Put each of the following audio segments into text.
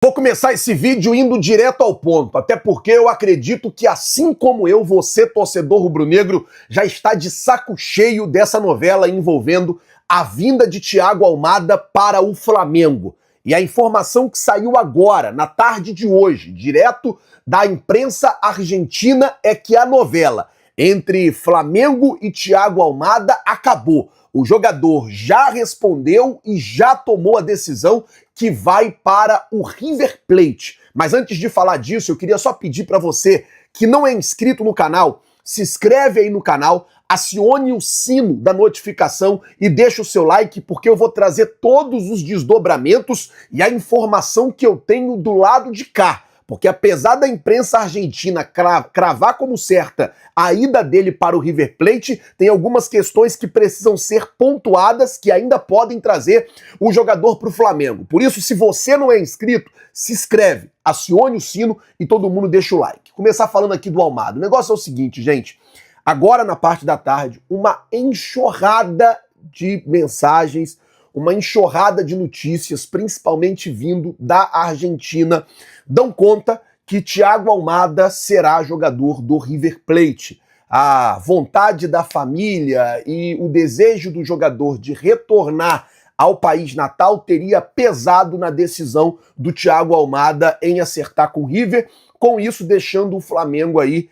Vou começar esse vídeo indo direto ao ponto, até porque eu acredito que, assim como eu, você, torcedor rubro-negro, já está de saco cheio dessa novela envolvendo a vinda de Thiago Almada para o Flamengo. E a informação que saiu agora, na tarde de hoje, direto da imprensa argentina, é que a novela entre Flamengo e Thiago Almada acabou. O jogador já respondeu e já tomou a decisão que vai para o River Plate. Mas antes de falar disso, eu queria só pedir para você que não é inscrito no canal, se inscreve aí no canal, acione o sino da notificação e deixa o seu like, porque eu vou trazer todos os desdobramentos e a informação que eu tenho do lado de cá. Porque apesar da imprensa argentina cravar como certa a ida dele para o River Plate, tem algumas questões que precisam ser pontuadas, que ainda podem trazer o jogador para o Flamengo. Por isso, se você não é inscrito, se inscreve, acione o sino e todo mundo deixa o like. Começar falando aqui do Almada. O negócio é o seguinte, gente. Agora, na parte da tarde, uma enxurrada de mensagens, uma enxurrada de notícias, principalmente vindo da Argentina, dão conta que Thiago Almada será jogador do River Plate. A vontade da família e o desejo do jogador de retornar ao país natal teria pesado na decisão do Thiago Almada em acertar com o River, com isso deixando o Flamengo aí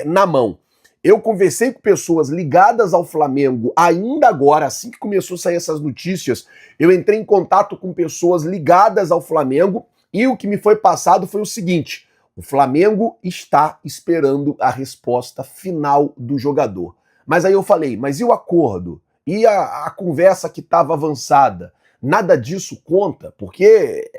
na mão. Eu conversei com pessoas ligadas ao Flamengo ainda agora, assim que começou a sair essas notícias, eu entrei em contato com pessoas ligadas ao Flamengo e o que me foi passado foi o seguinte: o Flamengo está esperando a resposta final do jogador. Mas aí eu falei, mas e o acordo? E a conversa que estava avançada? Nada disso conta, porque,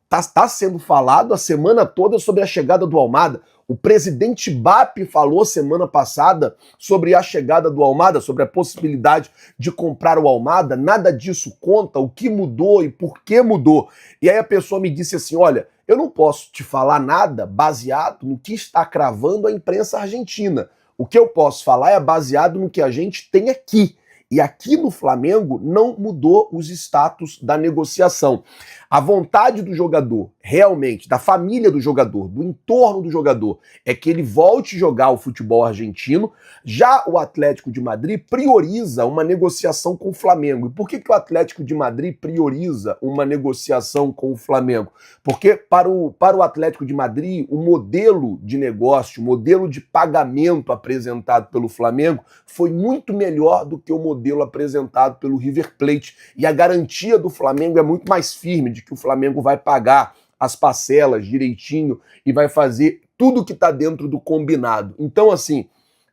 tá sendo falado a semana toda sobre a chegada do Almada. O presidente BAP falou semana passada sobre a chegada do Almada, sobre a possibilidade de comprar o Almada. Nada disso conta, o que mudou e por que mudou. E aí a pessoa me disse assim, olha, eu não posso te falar nada baseado no que está cravando a imprensa argentina. O que eu posso falar é baseado no que a gente tem aqui. E aqui no Flamengo não mudou os status da negociação. A vontade do jogador, realmente, da família do jogador, do entorno do jogador, é que ele volte a jogar o futebol argentino. Já o Atlético de Madrid prioriza uma negociação com o Flamengo. E por que o Atlético de Madrid prioriza uma negociação com o Flamengo? Porque para o Atlético de Madrid, o modelo de negócio, o modelo de pagamento apresentado pelo Flamengo foi muito melhor do que o modelo apresentado pelo River Plate. E a garantia do Flamengo é muito mais firme, de que o Flamengo vai pagar as parcelas direitinho e vai fazer tudo que está dentro do combinado. Então, assim,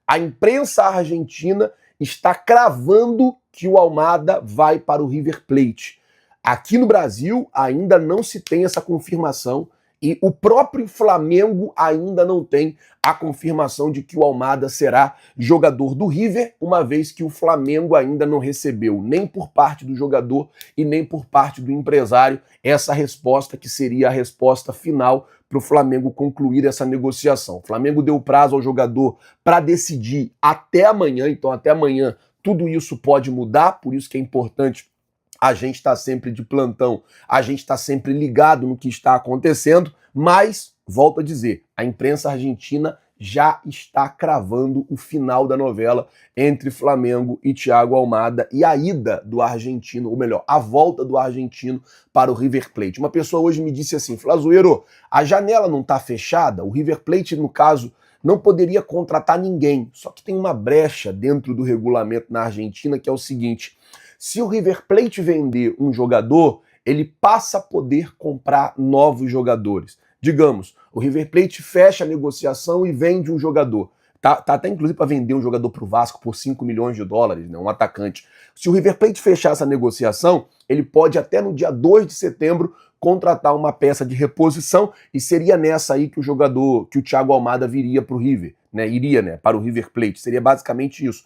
a imprensa argentina está cravando que o Almada vai para o River Plate. Aqui no Brasil ainda não se tem essa confirmação e o próprio Flamengo ainda não tem a confirmação de que o Almada será jogador do River, uma vez que o Flamengo ainda não recebeu, nem por parte do jogador e nem por parte do empresário, essa resposta que seria a resposta final para o Flamengo concluir essa negociação. O Flamengo deu prazo ao jogador para decidir até amanhã, então até amanhã tudo isso pode mudar, por isso que é importante a gente está sempre de plantão, a gente está sempre ligado no que está acontecendo, mas, volto a dizer, a imprensa argentina já está cravando o final da novela entre Flamengo e Thiago Almada e a ida do argentino, ou melhor, a volta do argentino para o River Plate. Uma pessoa hoje me disse assim, Flazoeiro, a janela não está fechada? O River Plate, no caso, não poderia contratar ninguém, só que tem uma brecha dentro do regulamento na Argentina que é o seguinte: se o River Plate vender um jogador, ele passa a poder comprar novos jogadores. Digamos, o River Plate fecha a negociação e vende um jogador. Tá até inclusive para vender um jogador para o Vasco por 5 milhões de dólares, né, um atacante. Se o River Plate fechar essa negociação, ele pode até no dia 2 de setembro contratar uma peça de reposição e seria nessa aí que o jogador, que o Thiago Almada viria para o River, né, iria, né, para o River Plate. Seria basicamente isso.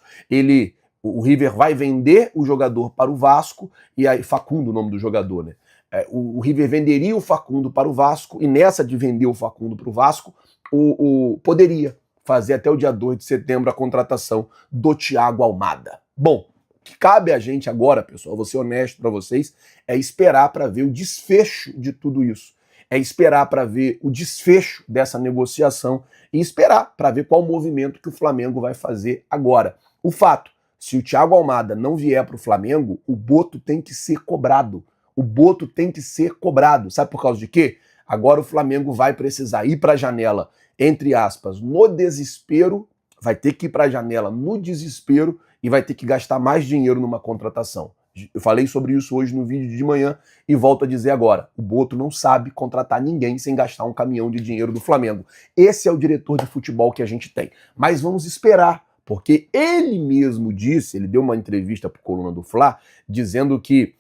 O River vai vender o jogador para o Vasco, e aí, Facundo, o nome do jogador, né? O River venderia o Facundo para o Vasco, e nessa de vender o Facundo para o Vasco, poderia fazer até o dia 2 de setembro a contratação do Thiago Almada. Bom, O que cabe a gente agora, pessoal, vou ser honesto para vocês, é esperar para ver o desfecho de tudo isso. É esperar para ver o desfecho dessa negociação e esperar para ver qual movimento que o Flamengo vai fazer agora. O fato, se o Thiago Almada não vier para o Flamengo, o boto tem que ser cobrado. O boto tem que ser cobrado. Sabe por causa de quê? Agora o Flamengo vai precisar ir para a janela, entre aspas, no desespero, vai ter que ir para a janela no desespero e vai ter que gastar mais dinheiro numa contratação. Eu falei sobre isso hoje no vídeo de manhã e volto a dizer agora. O Boto não sabe contratar ninguém sem gastar um caminhão de dinheiro do Flamengo. Esse é o diretor de futebol que a gente tem. Mas vamos esperar, porque ele mesmo disse, ele deu uma entrevista para o Coluna do Fla, dizendo que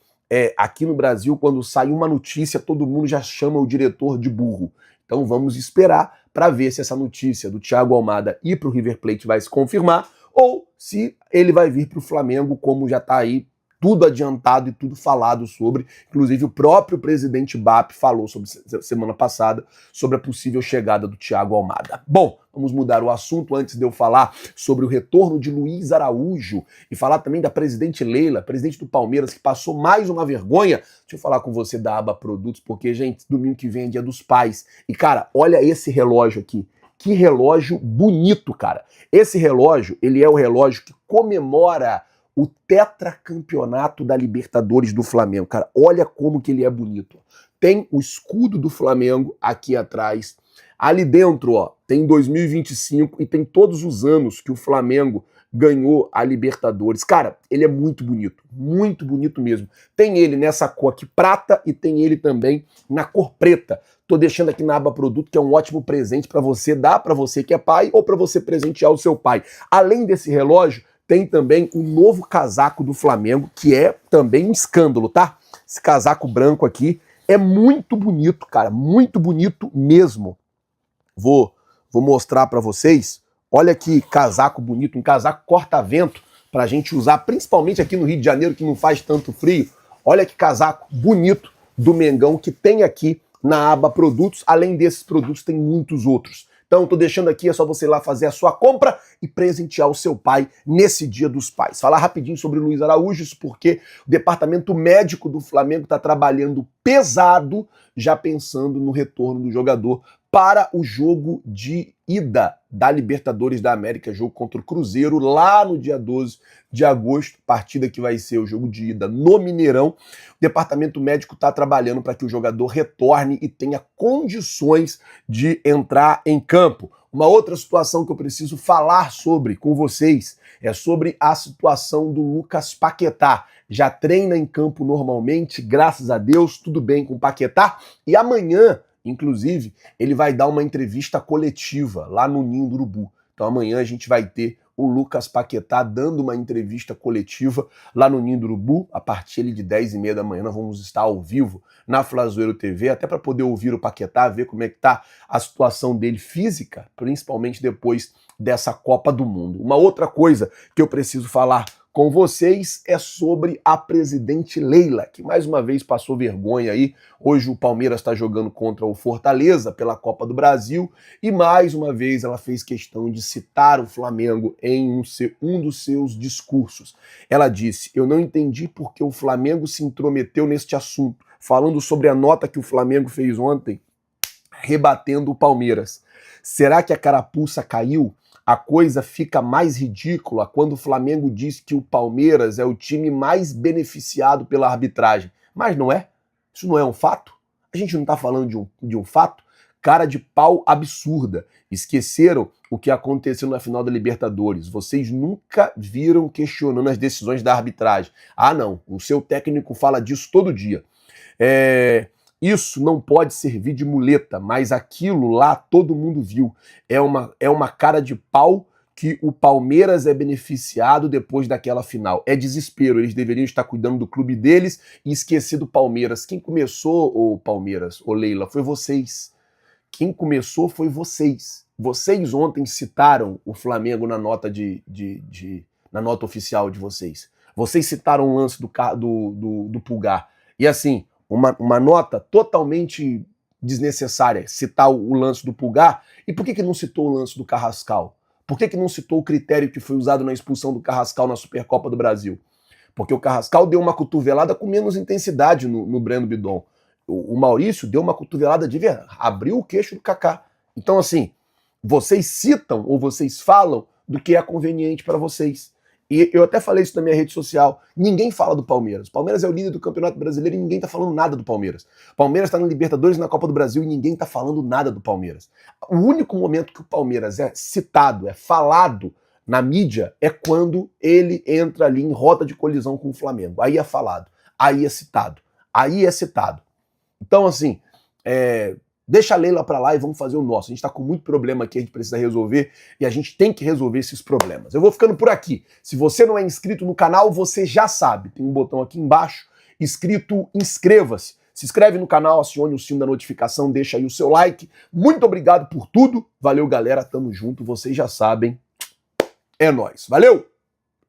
aqui no Brasil, quando sai uma notícia, todo mundo já chama o diretor de burro. Então vamos esperar para ver se essa notícia do Thiago Almada ir para o River Plate vai se confirmar ou se ele vai vir para o Flamengo, como já está aí tudo adiantado e tudo falado sobre. Inclusive o próprio presidente BAP falou sobre semana passada sobre a possível chegada do Thiago Almada. Bom, vamos mudar o assunto antes de eu falar sobre o retorno de Luiz Araújo e falar também da presidente Leila, presidente do Palmeiras, que passou mais uma vergonha. Deixa eu falar com você da aba Produtos, porque, gente, domingo que vem é Dia dos Pais. E, cara, olha esse relógio aqui. Que relógio bonito, cara. Esse relógio, ele é o relógio que comemora o tetracampeonato da Libertadores do Flamengo. Cara, olha como que ele é bonito. Tem o escudo do Flamengo aqui atrás. Ali dentro, ó, tem 2025 e tem todos os anos que o Flamengo ganhou a Libertadores. Cara, ele é muito bonito mesmo. Tem ele nessa cor aqui prata e tem ele também na cor preta. Tô deixando aqui na aba Produto, que é um ótimo presente para você dar para você que é pai ou para você presentear o seu pai. Além desse relógio, tem também o novo casaco do Flamengo, que é também um escândalo, tá? Esse casaco branco aqui é muito bonito, cara, muito bonito mesmo. Vou mostrar para vocês. Olha que casaco bonito, um casaco corta-vento pra gente usar, principalmente aqui no Rio de Janeiro, que não faz tanto frio. Olha que casaco bonito do Mengão que tem aqui na aba Produtos. Além desses produtos, tem muitos outros. Então, tô deixando aqui, é só você ir lá fazer a sua compra e presentear o seu pai nesse Dia dos Pais. Falar rapidinho sobre o Luiz Araújo, isso porque o departamento médico do Flamengo está trabalhando pesado, já pensando no retorno do jogador para o jogo de ida da Libertadores da América, jogo contra o Cruzeiro, lá no dia 12 de agosto, partida que vai ser o jogo de ida no Mineirão. O departamento médico está trabalhando para que o jogador retorne e tenha condições de entrar em campo. Uma outra situação que eu preciso falar sobre com vocês é sobre a situação do Lucas Paquetá. Já treina em campo normalmente, graças a Deus, tudo bem com o Paquetá. E amanhã, inclusive, ele vai dar uma entrevista coletiva lá no Ninho do Urubu. Então amanhã a gente vai ter o Lucas Paquetá dando uma entrevista coletiva lá no Ninho do Urubu. A partir de 10h30 da manhã nós vamos estar ao vivo na Flazoeiro TV, até para poder ouvir o Paquetá, ver como é que tá a situação dele física, principalmente depois dessa Copa do Mundo. Uma outra coisa que eu preciso falar com vocês é sobre a presidente Leila, que mais uma vez passou vergonha aí. Hoje o Palmeiras está jogando contra o Fortaleza pela Copa do Brasil e mais uma vez ela fez questão de citar o Flamengo em um dos seus discursos. Ela disse: eu não entendi porque o Flamengo se intrometeu neste assunto, falando sobre a nota que o Flamengo fez ontem, rebatendo o Palmeiras. Será que a carapuça caiu? A coisa fica mais ridícula quando o Flamengo diz que o Palmeiras é o time mais beneficiado pela arbitragem. Mas não é? Isso não é um fato? A gente não está falando de um fato? Cara de pau absurda. Esqueceram o que aconteceu na final da Libertadores. Vocês nunca viram questionando as decisões da arbitragem. Ah, não. O seu técnico fala disso todo dia. Isso não pode servir de muleta, mas aquilo lá todo mundo viu. É uma cara de pau que o Palmeiras é beneficiado depois daquela final. É desespero, eles deveriam estar cuidando do clube deles e esquecer do Palmeiras. Quem começou, o Palmeiras, o Leila, foi vocês. Quem começou foi vocês. Vocês ontem citaram o Flamengo na nota na nota oficial de vocês. Vocês citaram o lance do Pulgar. E assim, uma nota totalmente desnecessária, citar o lance do Pulgar. E por que não citou o lance do Carrascal? Por que não citou o critério que foi usado na expulsão do Carrascal na Supercopa do Brasil? Porque o Carrascal deu uma cotovelada com menos intensidade no Breno Bidon. O Maurício deu uma cotovelada de verdade, abriu o queixo do Kaká. Então, assim, vocês citam ou vocês falam do que é conveniente para vocês. E eu até falei isso na minha rede social. Ninguém fala do Palmeiras. O Palmeiras é o líder do Campeonato Brasileiro e ninguém tá falando nada do Palmeiras. O Palmeiras tá na Libertadores e na Copa do Brasil e ninguém tá falando nada do Palmeiras. O único momento que o Palmeiras é citado, é falado na mídia, é quando ele entra ali em rota de colisão com o Flamengo. Aí é falado, aí é citado, aí é citado. Então, assim, deixa a Leila pra lá e vamos fazer o nosso. A gente tá com muito problema aqui, a gente precisa resolver e a gente tem que resolver esses problemas. Eu vou ficando por aqui. Se você não é inscrito no canal, você já sabe. Tem um botão aqui embaixo escrito inscreva-se. Se inscreve no canal, acione o sino da notificação, deixa aí o seu like. Muito obrigado por tudo. Valeu, galera. Tamo junto. Vocês já sabem. É nóis. Valeu!